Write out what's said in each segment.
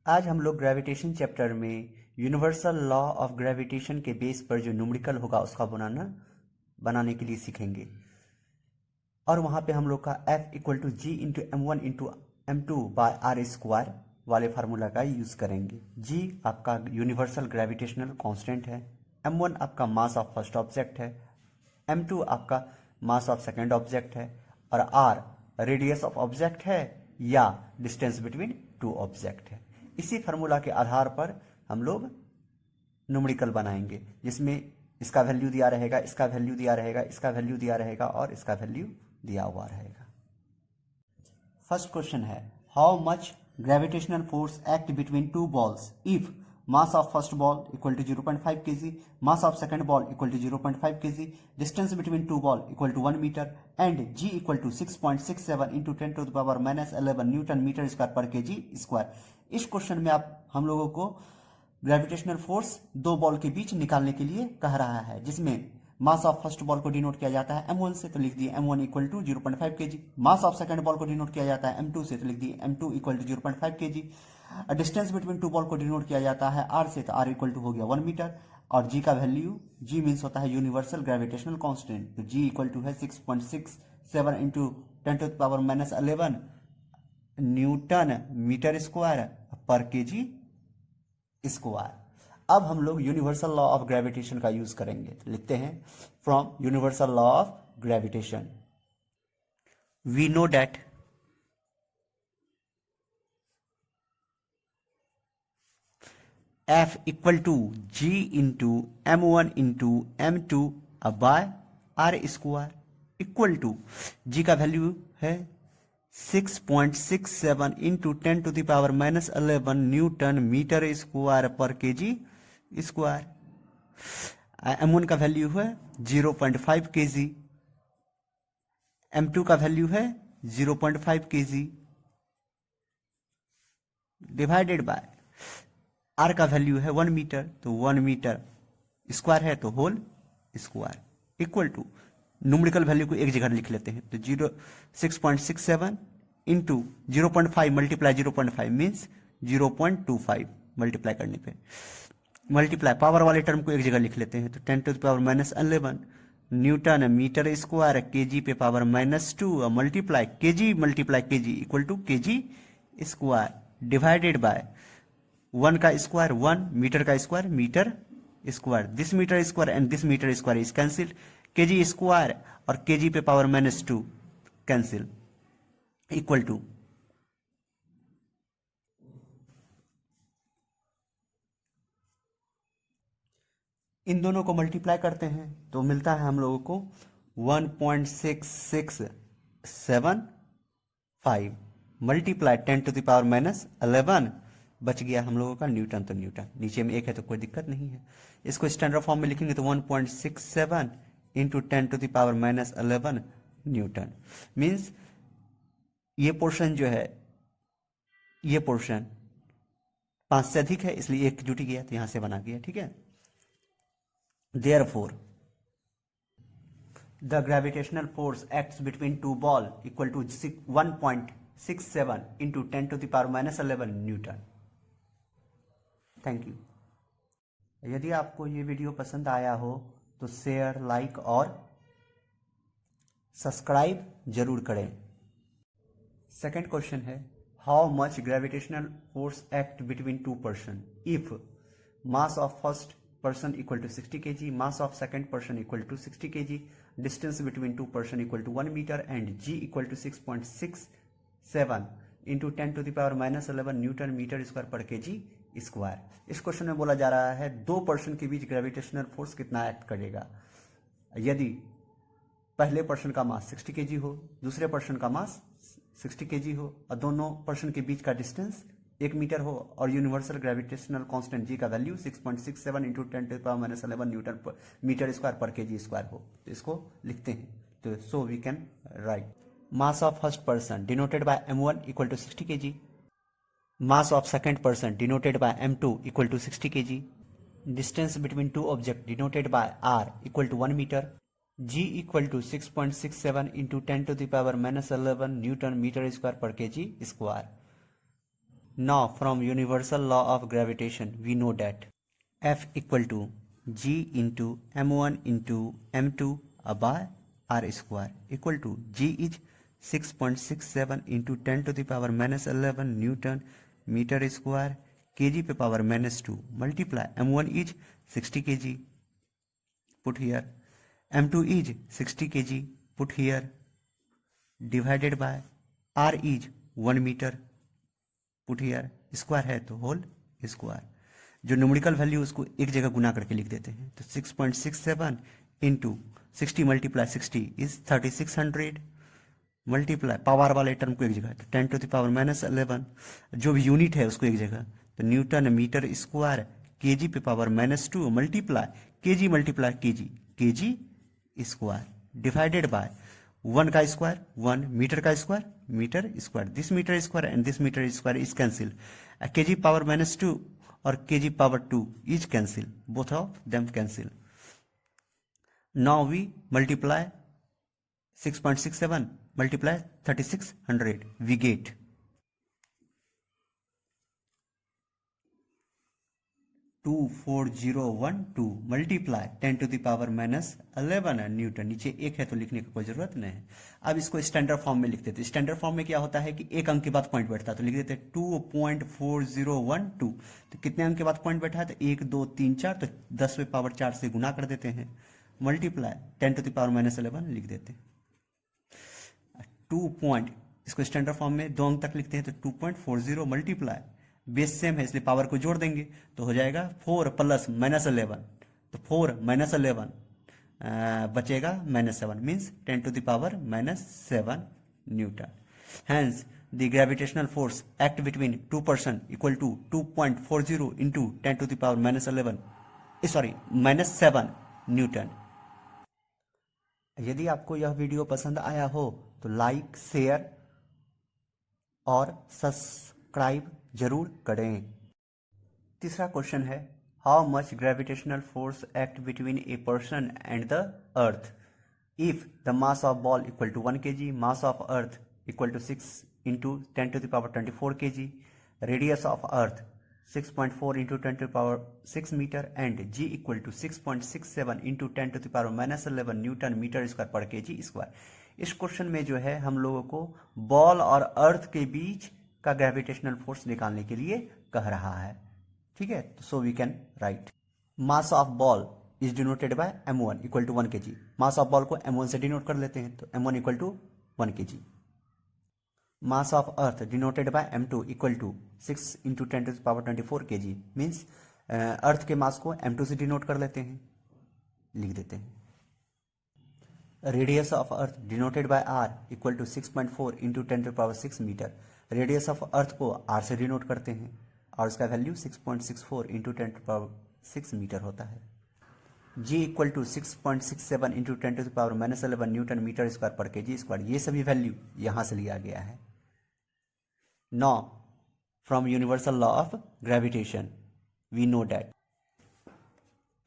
आज हम लोग ग्रेविटेशन चैप्टर में यूनिवर्सल लॉ ऑफ ग्रेविटेशन के बेस पर जो न्यूमेरिकल होगा उसका बनाने के लिए सीखेंगे। और वहाँ पे हम लोग का F equal to G into M1 into M2 by R square वाले फार्मूला का यूज करेंगे। G आपका यूनिवर्सल ग्रेविटेशनल कांस्टेंट है, M1 आपका मास ऑफ फर्स्ट ऑब्जेक्ट है, M2 आपका मास ऑफ सेकेंड ऑब्जेक्ट है और R रेडियस ऑफ ऑब्जेक्ट है या डिस्टेंस बिटवीन टू ऑब्जेक्ट है। इसी फार्मूला के आधार पर हम लोग न्यूमेरिकल बनाएंगे, जिसमें इसका वैल्यू दिया रहेगा, इसका वैल्यू दिया रहेगा, इसका वैल्यू दिया रहेगा और इसका वैल्यू दिया हुआ रहेगा। फर्स्ट क्वेश्चन है, how much gravitational force act between two balls if mass of first ball equal to 0.5 kg, mass of second ball equal to 0.5 kg, distance between two ball equal to 1 meter and g equal to 6.67 into 10 to the power minus 11 newton metre square पर KG square. इस question में आप हम लोगों को gravitational force दो ball के बीच निकालने के लिए कह रहा है, जिसमें मास ऑफ फर्स्ट बॉल को डिनोट किया जाता है m1 से, तो लिख दिए m1 equal to 0.5 kg। Mass of second ball को डिनोट किया जाता है m2 से, तो लिख दिए m2 equal to 0.5 kg। Distance between two ball को डिनोट किया जाता है r से, तो r इक्वल टू हो गया 1 मीटर और g का वैल्यू, g मीन्स होता है यूनिवर्सल ग्रेविटेशनल कांस्टेंट, तो g इक्वल टू है 6.67 into 10 to the power minus 11 newton metre square पर केजी स्क्वायर। अब हम लोग यूनिवर्सल लॉ ऑफ ग्रेविटेशन का यूज करेंगे, तो लिखते हैं from universal law of gravitation we know that F equal to G into M1 into M2 by R square equal to G का वैल्यू है 6.67 into 10 to the power minus 11 newton metre square पर KG square. M1 का value है 0.5 kg, M2 का value है 0.5 kg divided by R का value है 1 metre, तो 1 मीटर स्क्वायर है तो whole square equal to numerical value को एक जगह लिख लेते हैं, तो 6.67 इंटू 0.5 मल्टीप्लाई 0.5 मीन्स 0.25 मल्टीप्लाई करने पे मल्टीप्लाई पावर वाले टर्म को एक जगह लिख लेते हैं, तो 10 to the power minus 11 newton metre square KG पे power minus 2 multiply kg equal to kg square divided by 1 का स्क्वायर 1 मीटर का square metre square, this metre square and this metre square is cancel, KG square और kg पे power minus 2 cancel equal to इन दोनों को multiply करते हैं तो मिलता है हम लोगों को 1.6675 multiply 10 to the power minus 11 बच गया हम लोगों का न्यूटन, तो न्यूटन नीचे में एक है तो कोई दिक्कत नहीं है। इसको स्टैंडर्ड फॉर्म में लिखेंगे तो 1.67 into 10 to the power minus 11 newton means ये पोर्शन जो है, ये पोर्शन 5 से अधिक है इसलिए एक जुट गया तो यहां से बना गया, ठीक है। Therefore, the gravitational force acts between two ball equal to 1.67 into 10 to the power minus 11 Newton. Thank you. यदि आपको ये वीडियो पसंद आया हो तो शेयर, लाइक और सब्सक्राइब जरूर करें। सेकंड क्वेश्चन है, how much gravitational force act between two person if mass of first person equal to 60 kg, mass of second person equal to 60 kg, distance between two person equal to 1 meter and g equal to 6.67 into 10 to the power minus 11 newton metre square पर KG square. इस question में बोला जा रहा है दो person के बीच ग्रेविटेशनल फोर्स कितना एक्ट करेगा यदि पहले पर्सन का मास 60 kg हो, दूसरे पर्सन का मास 60 kg हो और दोनों पर्सन के बीच का डिस्टेंस 1 मीटर हो और यूनिवर्सल ग्रेविटेशनल कांस्टेंट जी का value 6.67 into 10 to the power minus 11 newton metre square पर केजी स्क्वायर हो, तो इसको लिखते हैं। तो so we can write mass of first person denoted by m1 equal to 60 kg, mass of second person denoted by m2 equal to 60 kg, distance between two object denoted by r equal to 1 metre, g equal to 6.67 into 10 to the power minus 11 newton metre square पर KG square. Now from universal law of gravitation we know that F equal to G into m1 into m2 by r square equal to G is 6.67 into 10 to the power minus 11 Newton meter square kg पे power minus 2 multiply m1 is 60 kg put here, m2 is 60 kg put here, divided by r is 1 meter put here, square है तो whole square, जो numerical value उसको एक जगह गुना करके लिख देते हैं। तो 6.67 into 60 multiply 60 is 3600 multiply power वाले टर्म को एक जगह तो 10 टू द पावर माइनस 11 जो भी यूनिट है उसको एक जगह तो न्यूटन मीटर स्क्वायर केजी पे power minus 2 multiply KG square divided by 1 का स्क्वायर 1 मीटर का square metre this metre square and this metre square is cancel KG power minus 2 और KG power 2 is cancel both of them cancel now we multiply 6.67 multiply 3600 we get 24012 multiply 10 to the power minus 11 newton, नीचे एक है तो लिखने की कोई जरूरत नहीं है। अब इसको स्टैंडर्ड फॉर्म में लिख देते हैं। स्टैंडर्ड फॉर्म में क्या होता है कि एक अंक के बाद पॉइंट बैठता है तो लिख देते हैं 2.4012। तो कितने अंक के बाद पॉइंट बैठा है तो 1 2 3 4 तो 10 पे पावर 4 से गुना कर देते हैं multiply 10 to the power minus 11 लिख देते हैं। 2 पॉइंट इसको स्टैंडर्ड फॉर्म में 2 अंक तक लिखते हैं तो 2.40 मल्टीप्लाई बेस सेम है इसलिए पावर को जोड़ देंगे तो हो जाएगा 4 प्लस माइनस 11 तो 4 माइनस 11 बचेगा minus 7 means 10 to the power minus 7 newton. Hence the gravitational force act between 2 person equal to 2.40 into 10 to the power minus 11 minus 7 newton. यदि आपको यह वीडियो पसंद आया हो तो लाइक शेयर और सब्सक्राइब जरूर करें। तीसरा क्वेश्चन है how much gravitational force act between a person and the earth if the mass of ball equal to 1 kg, mass of earth equal to 6 into 10 to the power 24 kg, radius of earth 6.4 into 10 to the power 6 metre and g equal to 6.67 into 10 to the power minus 11 newton metre square पर KG square. इस question में जो है हम लोगों को ball और earth के बीच का ग्रेविटेशनल फोर्स निकालने के लिए कह रहा है। ठीक है, तो so we can write mass of ball is denoted by m1 equal to 1 kg। Mass of ball को m1 से डिनोट कर लेते हैं तो m1 equal to 1 kg। Mass of earth denoted by m2 equal to 6 into 10 to the power 24 kg means earth के mass को m2 से denote कर लेते हैं, लिख देते हैं। Radius of earth denoted by r equal to 6.4 into 10 to the power 6 metre. Radius of earth को r से डिनोट करते हैं और उसका value 6.64 into 10 to power 6 metre होता है। g equal to 6.67 into 10 to power minus 11 newton metre square पर KG square, ये सभी वैल्यू यहां से लिया गया है। Now from universal law of gravitation we know that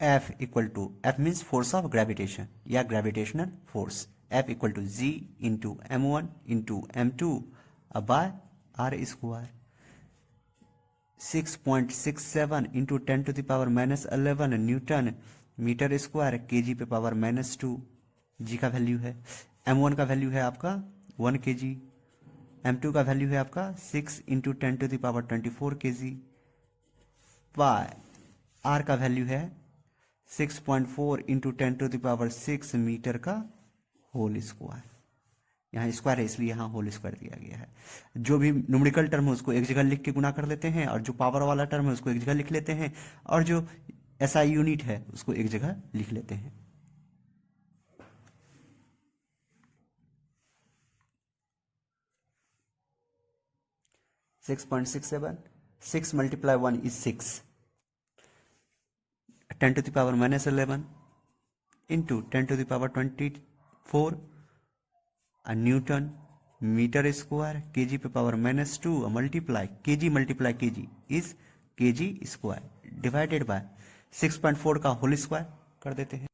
F equal to F means force of gravitation या gravitational force, F equal to g into m1 into m2 by R square 6.67 into 10 to the power minus 11 newton metre square KG पे power minus 2 G का value है। m1 का value है आपका 1 kg, m2 का value है आपका 6 into 10 to the power 24 kg by r का वैल्यू है 6.4 into 10 to the power 6 metre का होल स्क्वायर। यहाँ स्क्वायर है इसलिए यहाँ होल स्क्वायर दिया गया है। जो भी न्यूमेरिकल टर्म है उसको एक जगह लिख के गुना कर लेते हैं और जो पावर वाला टर्म है उसको एक जगह लिख लेते हैं और जो एसआई यूनिट है उसको एक जगह लिख लेते हैं। Six multiply 1 is 6, 10 to the power minus 11 into 10 to the power 24 newton metre square KG पे power minus 2 multiply kg is kg square divided by 6.4 का होल स्क्वायर कर देते हैं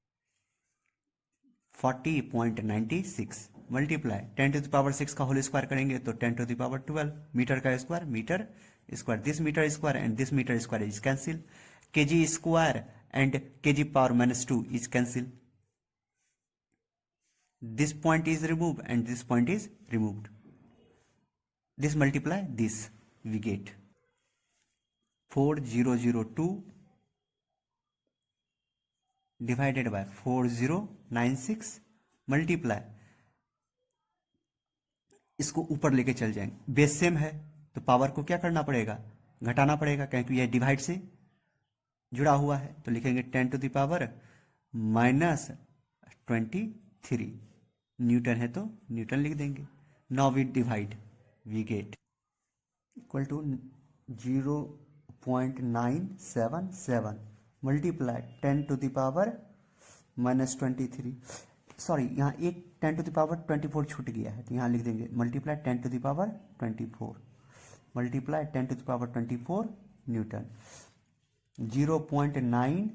40.96 मल्टीप्लाई 10⁻6 का होल स्क्वायर करेंगे तो 10⁻12 मीटर का square metre square, this metre square and this metre square is cancel, KG square and KG power -2 is cancel. This point is removed and this point is removed. This multiply this, we get 4002 divided by 4096 multiply, इसको ऊपर लेके चल जाएंगे, base same है तो power को क्या करना पड़ेगा, घटाना पड़ेगा, क्योंकि यह डिवाइड से जुड़ा हुआ है। तो लिखेंगे 10⁻⁻23 न्यूटन है तो न्यूटन लिख देंगे। Now we divide, we get equal to 0.977 multiply 10⁻⁻23, sorry यहाँ एक 10⁻24 छूट गया है तो यहाँ लिख देंगे मल्टीप्लाई 10⁻24 मल्टीप्लाई 10⁻24 न्यूटन। 0.9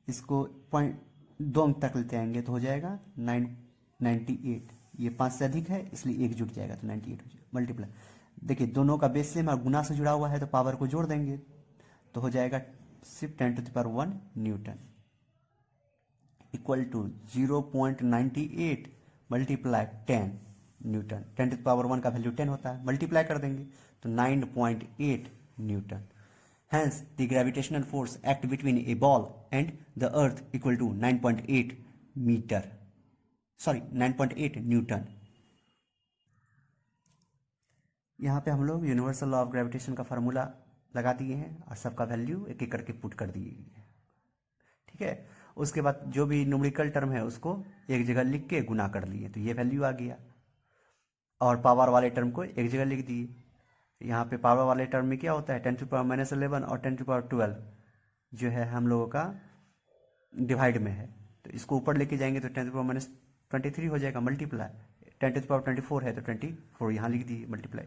इसको पॉइंट 2 अंक तक लेते आएंगे तो हो जाएगा 98, ये 5 से अधिक है इसलिए एक जुट जाएगा तो 98 हो जाएगा। मल्टीप्लाई, देखिए दोनों का बेस सेम और गुना से जुड़ा हुआ है तो पावर को जोड़ देंगे तो हो जाएगा सिर्फ 10⁻1 newton equal to 0.98 multiply 10 newton. 10⁻1 का वैल्यू 10 होता है, मल्टीप्लाई कर देंगे तो 9.8 Newton. Hence, the gravitational force act between a ball and the earth equal to 9.8 meter. Sorry, 9.8 Newton. यहाँ पे हम लोग यूनिवर्सल लॉ ऑफ ग्रेविटेशन का फार्मूला लगा दिए हैं और सबका वैल्यू एक एक करके पुट कर दिए हैं, ठीक है। उसके बाद जो भी न्यूमेरिकल टर्म है उसको एक जगह लिख के गुना कर लिए तो ये वैल्यू आ गया, और पावर वाले टर्म को एक जगह लिख दिए। यहाँ पे पावर वाले टर्म में क्या होता है 10⁻11 और 10⁻12 जो है हम लोगों का डिवाइड में है तो इसको ऊपर लेके जाएंगे तो 10⁻23 हो जाएगा मल्टीप्लाई, 10⁻24 है तो 24 यहाँ लिख दिए मल्टीप्लाई,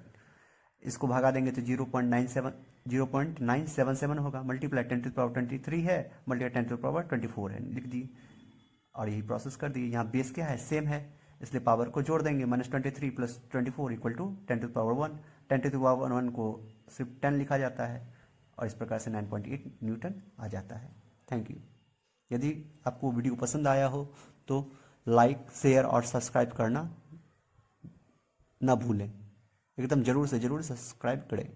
इसको भगा देंगे तो 0.977 होगा मल्टीप्लाई 10⁻23 है मल्टीप्लाई 10⁻24 है लिख दिए और यही प्रोसेस कर दिए। यहाँ बेस क्या है सेम है इसलिए पावर को जोड़ देंगे, -23 + 24 इक्वल टू 10⁻1, 10⁻1 को सिर्फ 10 लिखा जाता है और इस प्रकार से 9.8 न्यूटन आ जाता है। Thank you. यदि आपको वीडियो पसंद आया हो तो लाइक शेयर और सब्सक्राइब करना ना भूलें, एकदम जरूर से जरूर सब्सक्राइब करें।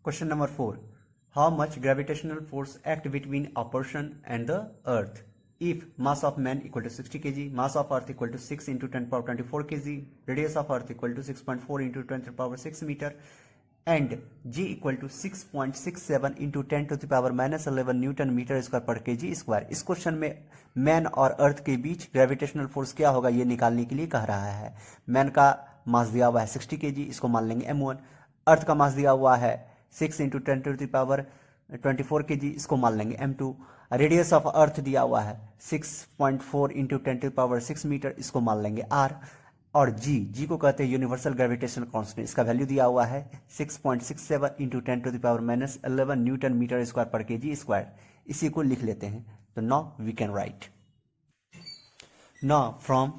Question number 4, how much gravitational force act between a person and the earth if mass of man equal to 60 kg, mass of earth equal to 6 into 10⁻24 kg, radius of earth equal to 6.4 into 10⁻6 meter, and g equal to 6.67 into 10⁻11 newton metre square पर kg square. इस question में man और earth के बीच gravitational force क्या होगा ये निकालने के लिए कह रहा है। मैन का मास दिया हुआ है 60 kg, इसको मान लेंगे m1। अर्थ का मास दिया हुआ है 6 into 10⁻24 kg, इसको मान लेंगे m2। रेडियस ऑफ अर्थ दिया हुआ है 6.4 into 10⁻6 मीटर, इसको मान लेंगे r। और g को कहते हैं यूनिवर्सल ग्रेविटेशनल कांस्टेंट, इसका वैल्यू दिया हुआ है 6.67 into 10⁻11 न्यूटन मीटर स्क्वायर पर kg स्क्वायर। इसी को लिख लेते हैं तो now we can write. Now from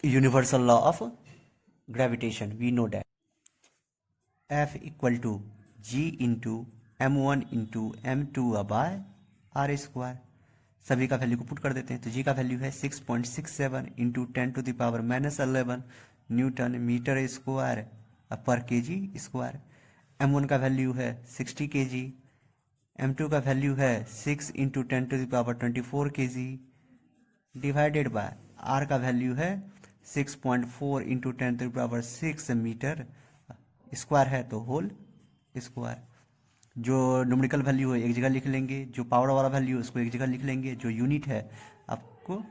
universal law of gravitation we know that F equal to g into m1 into m2 by r square. सभी का वैल्यू को पुट कर देते हैं तो g का वैल्यू है 6.67 into 10⁻11 न्यूटन मीटर स्क्वायर पर kg स्क्वायर। m1 का वैल्यू है 60 kg, m2 का वैल्यू है 6 into 10⁻24 kg divided by r का वैल्यू है 6.4 into 10⁻6 मीटर स्क्वायर है तो होल स्क्वायर। जो न्यूमेरिकल वैल्यू है एक जगह लिख लेंगे, जो पावर वाला वैल्यू है उसको एक जगह लिख लेंगे, जो यूनिट है आपको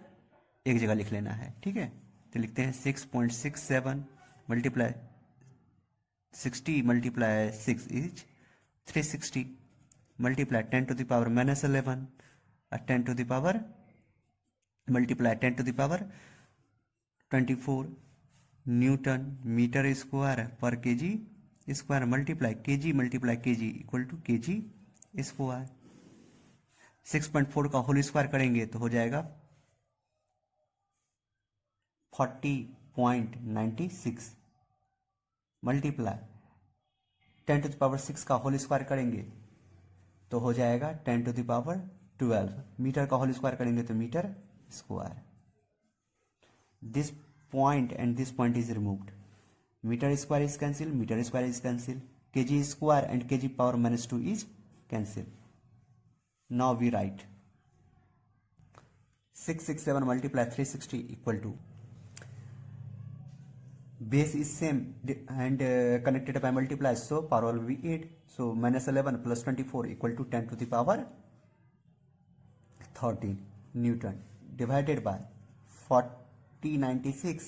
एक जगह लिख लेना है, ठीक है। तो लिखते हैं 6.67 मल्टीप्लाई 60 मल्टीप्लाई 6 इज 360 मल्टीप्लाई 10⁻11 और 10 मल्टीप्लाई 10⁻24 न्यूटन मीटर स्क्वायर पर kg square multiply kg equal to kg square. 6.4 का होल स्क्वायर करेंगे तो हो जाएगा 40.96 मल्टीप्लाई 10⁻6 का होल स्क्वायर करेंगे तो हो जाएगा 10⁻12। मीटर का होल स्क्वायर करेंगे तो metre square. This point and this point is removed. Metre square is cancel, metre square is cancel, kg square and kg power -2 is cancel. Now we write 667 multiply 360 equal to base is same and connected by multiply, so power will be 8, so -11 plus 24 equal to 10⁻13 Newton divided by 4096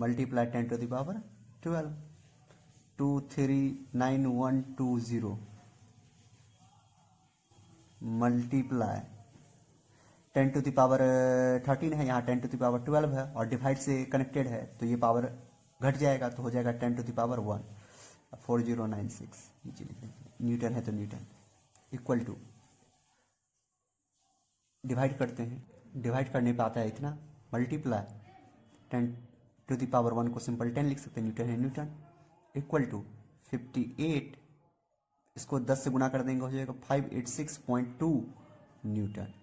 multiply 10⁻12 239120 multiply 10⁻13 है, यहाँ 10⁻12 है और divide से connected है तो ये power घट जाएगा तो हो जाएगा 10⁻1 4096 नीचे लिखेंगे। न्यूटन है तो न्यूटन इक्वल टू डिवाइड करते हैं, डिवाइड करने पे आता है इतना मल्टीप्लाई 10⁻1 को सिंपल 10 लिख सकते हैं, न्यूटन है न्यूटन इक्वल टू 58, इसको 10 से गुना कर देंगे हो जाएगा 586.2 Newton.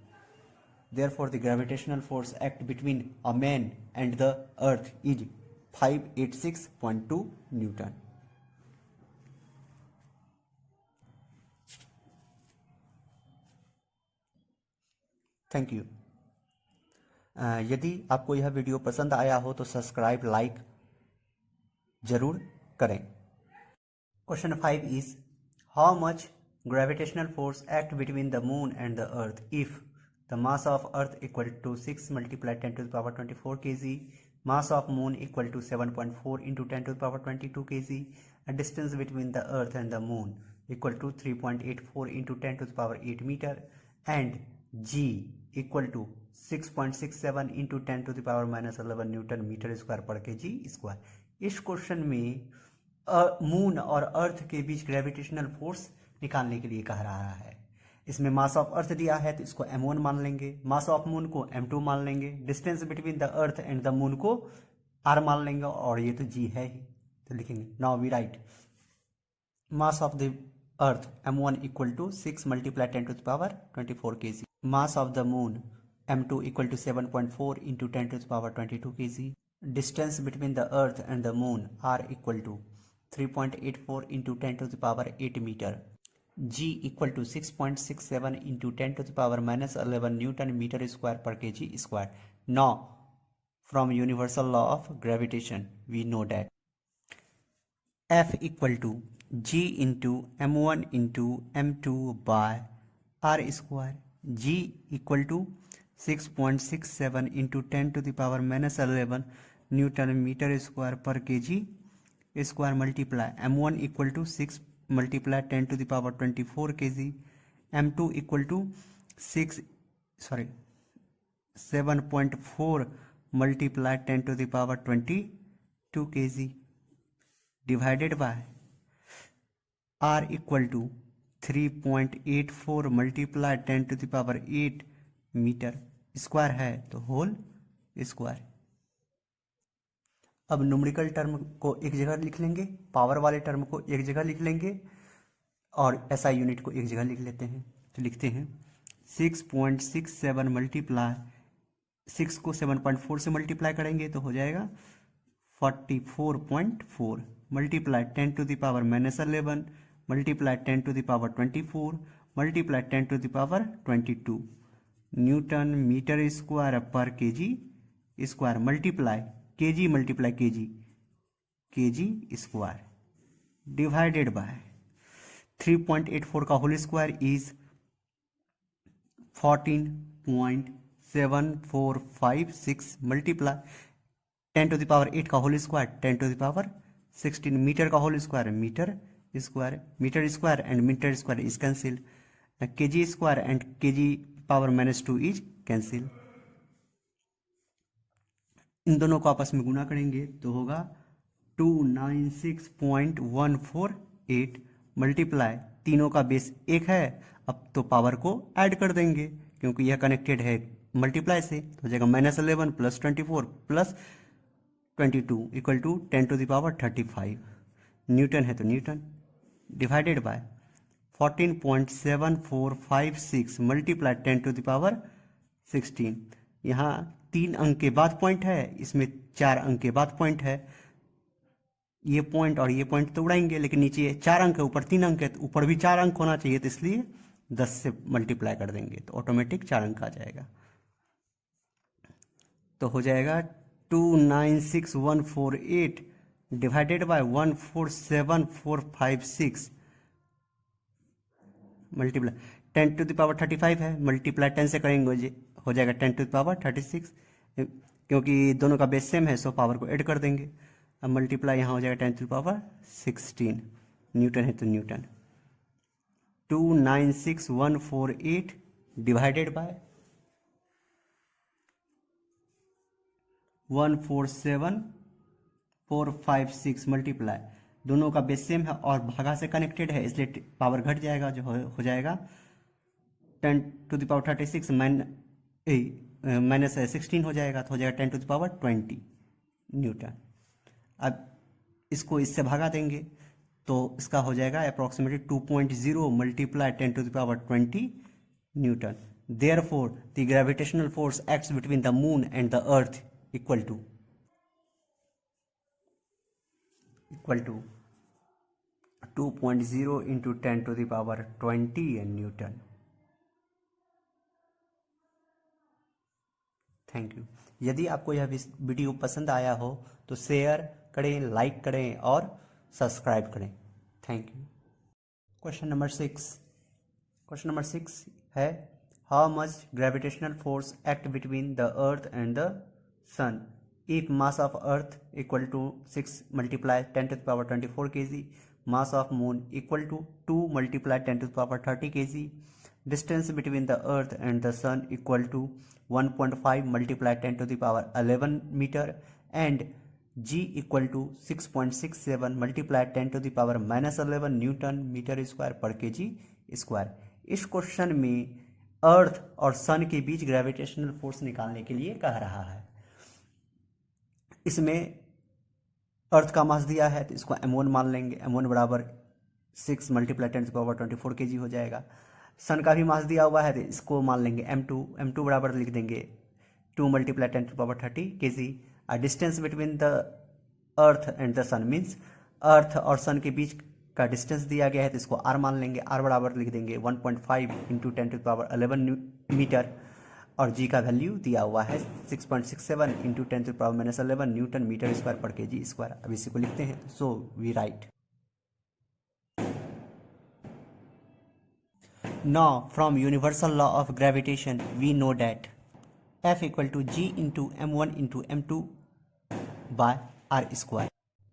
Therefore, the gravitational force act between a man and the earth is 586.2 Newton. Thank you. यदि आपको यह वीडियो पसंद आया हो तो सब्सक्राइब लाइक जरूर करें। Question 5 is how much gravitational force act between the moon and the earth if the mass of earth equal to 6 multiplied 10⁻24 kg, mass of moon equal to 7.4 into 10⁻22 kg, and distance between the earth and the moon equal to 3.84 into 10⁸ meter, and g equal to 6.67 into 10⁻11 newton metre square पर kg square. इस question में moon और earth के बीच gravitational force निकालने के लिए कह रहा है। इसमें मास ऑफ अर्थ दिया है तो इसको m1 मान लेंगे, मास ऑफ मून को m2 मान लेंगे, distance between the earth and the moon को r मान लेंगे और ये तो g है ही तो लिखेंगे। Now we write mass of the earth m1 equal to 6 multiply 10⁻24 kg, mass of the moon m2 equal to 7.4 into 10⁻22 kg, distance between the earth and the moon r equal to 3.84 into 10⁸ metre, g equal to 6.67 into 10⁻11 Newton meter square per kg square. Now, from universal law of gravitation, we know that F equal to g into m1 into m2 by r square. G equal to 6.67 into 10⁻11 Newton meter square per kg square multiply m1 equal to 6 multiply 10⁻24 kg, m2 equal to 7.4 multiply 10⁻22 kg divided by r equal to 3.84 multiply 10⁸ metre square है तो whole square. अब numerical term को एक जगह लिख लेंगे, power वाले term को एक जगह लिख लेंगे और SI यूनिट को एक जगह लिख लेते हैं तो लिखते हैं 6.67 मल्टीप्लाई 6 को 7.4 से मल्टीप्लाई करेंगे तो हो जाएगा 44.4 multiply 10⁻11 multiply 10⁻24 multiply 10⁻22 newton metre square पर kg square multiply kg multiply kg square divided by 3.84 का होल स्क्वायर इज 14.7456 मल्टीप्लाई 10⁸ का होल स्क्वायर 10⁻16 मीटर का whole square metre square and metre square is cancel, kg square and kg power -2 is cancel. इन दोनों को आपस में गुना करेंगे तो होगा 296.148 मल्टीप्लाई तीनों का बेस 1 है, अब तो पावर को ऐड कर देंगे क्योंकि यह कनेक्टेड है मल्टीप्लाई से तो हो जाएगा -11 + 24 + 22 इक्वल टू 10⁻35 न्यूटन है तो न्यूटन, डिवाइडेड बाय 14.7456 मल्टीप्लाई 10⁻16। यहाँ 3 अंक के बाद पॉइंट है, इसमें 4 अंक के बाद पॉइंट है। ये पॉइंट और ये पॉइंट तो उड़ाएंगे, लेकिन नीचे 4 अंक है, ऊपर 3 अंक है, तो ऊपर भी 4 अंक होना चाहिए, तो इसलिए 10 से मल्टीप्लाई कर देंगे तो ऑटोमेटिक 4 अंक आ जाएगा। तो हो जाएगा 296148 डिवाइडेड बाय 147456 मल्टीप्लाई 10⁻35 है, मल्टीप्लाई 10 से करेंगे हो जाएगा 10⁻36, क्योंकि दोनों का बेस सेम है सो पावर को ऐड कर देंगे। अब मल्टीप्लाई यहाँ हो जाएगा 10⁻16 न्यूटन है तो न्यूटन। 296148 डिवाइडेड बाय 147456 मल्टीप्लाई, दोनों का बेस सेम है और भागा से कनेक्टेड है, इसलिए पावर घट जाएगा, जो हो जाएगा 10⁻36 माइनस 16 हो जाएगा, तो हो जाएगा 10⁻20 न्यूटन। अब इसको इससे भगा देंगे तो इसका हो जाएगा approximately 2.0 multiply 10⁻20 newton. Therefore the gravitational force acts between the moon and the earth equal to 2.0 into 10⁻20 newton. Thank you. यदि आपको यह वीडियो पसंद आया हो तो शेयर करें, लाइक करें और सब्सक्राइब करें। Thank you. क्वेश्चन नंबर 6 है how much gravitational force act between the earth and the sun if mass of earth equal to 6 multiply 10⁻24 kg, mass of moon equal to 2 multiply 10⁻30 kg, distance between the earth and the sun equal to 1.5 multiply 10⁻11 meter and g equal to 6.67 multiply 10⁻11 newton metre square पर kg square. इस question में earth और sun के बीच gravitational force निकालने के लिए कह रहा है। इसमें अर्थ का मास दिया है तो इसको m1 मान लेंगे, m1 बराबर 6 मल्टीप्लाई 10⁻24 kg हो जाएगा। सन का भी मास दिया हुआ है तो इसको मान लेंगे m2 बराबर लिख देंगे 2 मल्टीप्लाई 10⁻30 kg। और distance between the earth and the sun means earth और सन के बीच का डिस्टेंस दिया गया है तो इसको r मान लेंगे, r बराबर लिख देंगे 1.5 इंटू 10⁻11 मीटर, और g का वैल्यू दिया हुआ है 6.67 इंटू 10⁻11 न्यूटन मीटर स्क्वायर पर kg स्क्वायर। अब इसी को लिखते हैं, so we write Now, from universal law of gravitation, we know that F equal to G into M1 into M2 by R square.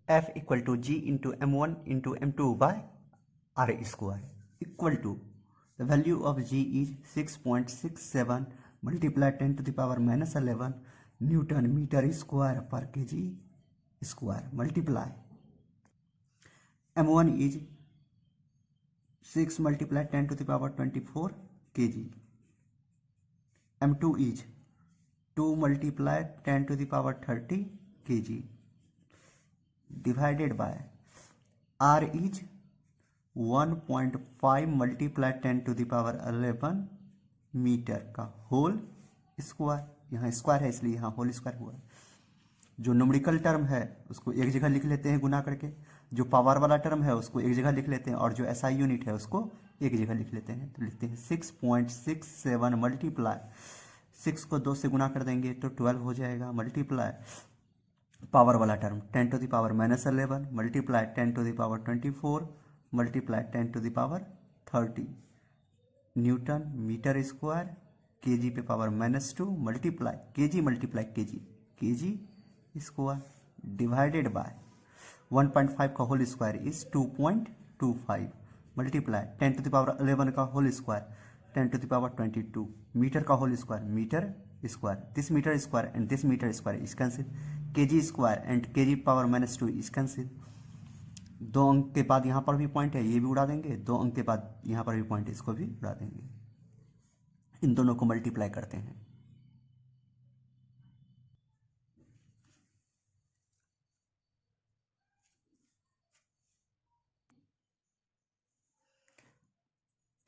F equal to G into M1 into M2 by R square equal to the value of G is 6.67 multiply 10⁻11 Newton meter square per kg square multiply M1 is 6 multiply 10⁻24 kg, m2 is 2 multiply 10⁻30 kg divided by r is 1.5 multiply 10⁻11 metre का whole square. यहाँ square है इसलिए यहाँ whole square हुआ। जो numerical term है उसको एक जगह लिख लेते हैं गुना करके, जो पावर वाला टर्म है उसको एक जगह लिख लेते हैं, और जो SI यूनिट है उसको एक जगह लिख लेते हैं। तो लिखते हैं 6.67 मल्टीप्लाई 6 को 2 से गुना कर देंगे तो 12 हो जाएगा, मल्टीप्लाई पावर वाला term 10⁻11 multiply 10⁻24 multiply 10⁻30 newton metre square kg पे power -2 multiply kg square divided by 1.5 का होल स्क्वायर इज 2.25 मल्टीप्लाई 10⁻11 का होल स्क्वायर 10⁻22 मीटर का whole square metre square, this metre square and this metre square is cancel, kg square and kg power -2 is cancel. 2 अंक के बाद यहाँ पर भी point है, ये भी उड़ा देंगे, 2 अंक के बाद यहाँ पर भी पॉइंट है, इसको भी उड़ा देंगे। इन दोनों को मल्टीप्लाई करते हैं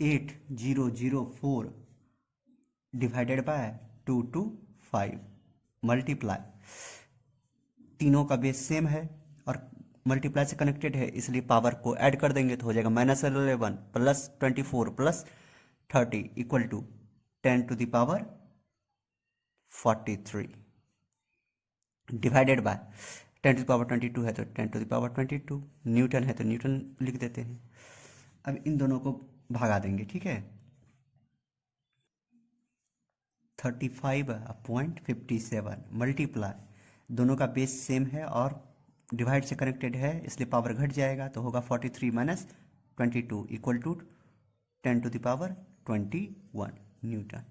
8004 डिवाइडेड बाय 225 मल्टीप्लाई, तीनों का बेस सेम है और मल्टीप्लाई से कनेक्टेड है, इसलिए पावर को ऐड कर देंगे तो हो जाएगा -11 plus 24 plus 30 equal to 10⁻43 divided by 10⁻22 है तो 10⁻22 न्यूटन है तो न्यूटन लिख देते हैं। अब इन दोनों को भागा देंगे, ठीक है। 35.57 मल्टीप्लाई, दोनों का बेस सेम है और डिवाइड से कनेक्टेड है, इसलिए पावर घट जाएगा तो होगा 43 माइनस 22 इक्वल टू 10⁻21 न्यूटन।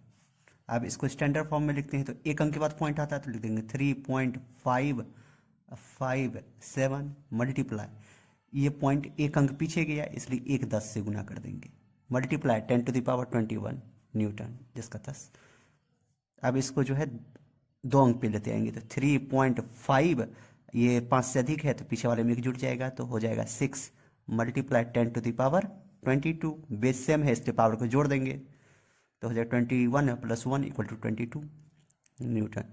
अब इसको स्टैंडर्ड फॉर्म में लिखते हैं तो एक अंक के बाद पॉइंट आता है तो लिख देंगे 3.557 मल्टीप्लाई, ये पॉइंट एक अंक पीछे गया इसलिए एक 10 से गुना कर देंगे, मल्टीप्लाई 10⁻21 न्यूटन जिसका 10। अब इसको जो है दो अंक पे लेते आएंगे तो 3.5, ये 5 से अधिक है तो पीछे वाले में एक जुड़ जाएगा तो हो जाएगा 6 मल्टीप्लाई 10⁻22, बेस सेम है इसलिए पावर को जोड़ देंगे तो हो जाएगा 21 प्लस 1 इक्वल टू 22 न्यूटन।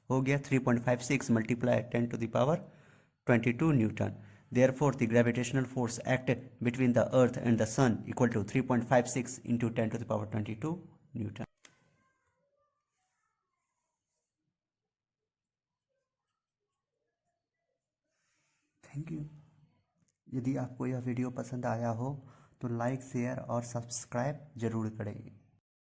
हो गया 3.56 multiply 10⁻22 Newton. Therefore, the gravitational force act between the Earth and the Sun equal to 3.56 into 10⁻22 Newton. Thank you. यदि आपको यह वीडियो पसंद आया हो तो लाइक, शेयर और सब्सक्राइब जरूर करें।